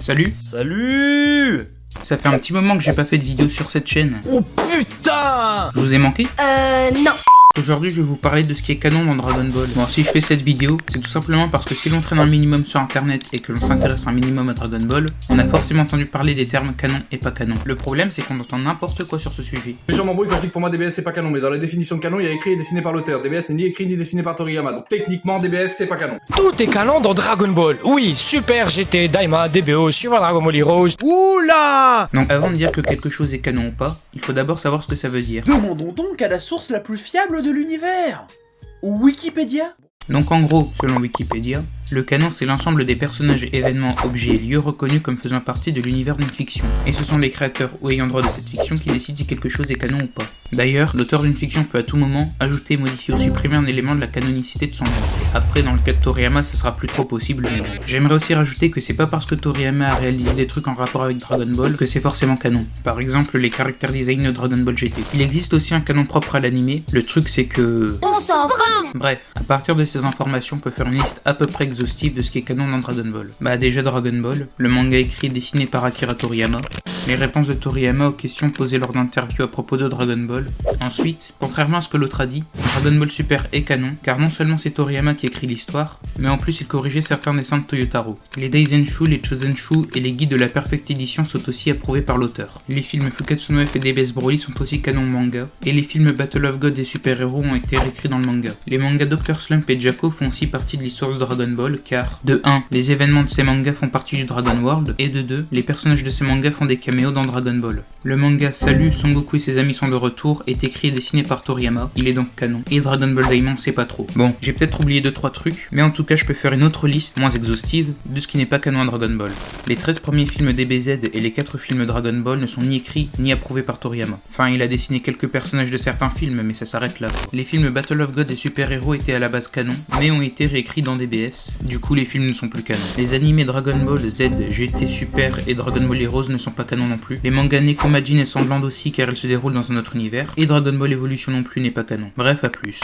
Salut. Salut! Ça fait un petit moment que j'ai pas fait de vidéo sur cette chaîne. Oh putain! Je vous ai manqué? Non. Aujourd'hui, je vais vous parler de ce qui est canon dans Dragon Ball. Bon, si je fais cette vidéo, c'est tout simplement parce que si l'on traîne un minimum sur internet et que l'on s'intéresse un minimum à Dragon Ball, on a forcément entendu parler des termes canon et pas canon. Le problème, c'est qu'on entend n'importe quoi sur ce sujet. Les gens m'embrouillent quand je dis que pour moi DBS c'est pas canon, mais dans la définition de canon il y a écrit et dessiné par l'auteur. DBS n'est ni écrit ni dessiné par Toriyama, donc techniquement DBS c'est pas canon. Tout est canon dans Dragon Ball. Oui, Super, GT, Daima, DBO, Super Dragon Ball Heroes. Oula! Donc avant de dire que quelque chose est canon ou pas, il faut d'abord savoir ce que ça veut dire. Demandons donc à la source la plus fiable de l'univers, Wikipédia. Donc en gros, selon Wikipédia, le canon c'est l'ensemble des personnages, événements, objets et lieux reconnus comme faisant partie de l'univers d'une fiction. Et ce sont les créateurs ou ayants droit de cette fiction qui décident si quelque chose est canon ou pas. D'ailleurs, l'auteur d'une fiction peut à tout moment ajouter, modifier ou supprimer un élément de la canonicité de son œuvre. Après, dans le cas de Toriyama, ça sera plus trop possible. Mais bon. J'aimerais aussi rajouter que c'est pas parce que Toriyama a réalisé des trucs en rapport avec Dragon Ball que c'est forcément canon. Par exemple, les character design de Dragon Ball GT. Il existe aussi un canon propre à l'animé, le truc c'est que... On s'en branle. Bref, à partir de ces informations, on peut faire une liste à peu près exhaustive de ce qui est canon dans Dragon Ball. Bah déjà Dragon Ball, le manga écrit et dessiné par Akira Toriyama, les réponses de Toriyama aux questions posées lors d'interviews à propos de Dragon Ball. Ensuite, contrairement à ce que l'autre a dit, Dragon Ball Super est canon, car non seulement c'est Toriyama qui écrit l'histoire, mais en plus il corrigeait certains dessins de Toyotaro. Les Daizenshu, les Chosenshu et les guides de la Perfect Edition sont aussi approuvés par l'auteur. Les films Fukatsu no F et DBS Broly sont aussi canon manga, et les films Battle of Gods et Super Héros ont été réécrits dans le manga. Les mangas Dr. Slump et Jacko font aussi partie de l'histoire de Dragon Ball, car de 1, les événements de ces mangas font partie du Dragon World, et de 2, les personnages de ces mangas font des caméos dans Dragon Ball. Le manga Salut, Son Goku et ses amis sont de retour est écrit et dessiné par Toriyama, il est donc canon. Et Dragon Ball Daimon, c'est pas trop. Bon, j'ai peut-être oublié 2-3 trucs, mais en tout cas je peux faire une autre liste, moins exhaustive, de ce qui n'est pas canon à Dragon Ball. Les 13 premiers films DBZ et les 4 films Dragon Ball ne sont ni écrits ni approuvés par Toriyama. Enfin, il a dessiné quelques personnages de certains films, mais ça s'arrête là. Les films Battle of God et Super Héros étaient à la base canon, mais ont été réécrits dans DBS, du coup les films ne sont plus canons. Les animés Dragon Ball Z, GT Super et Dragon Ball Heroes ne sont pas canons non plus. Les mangas Neko Majin et Sandland aussi car elles se déroulent dans un autre univers. Et Dragon Ball Evolution non plus n'est pas canon. Bref, à plus.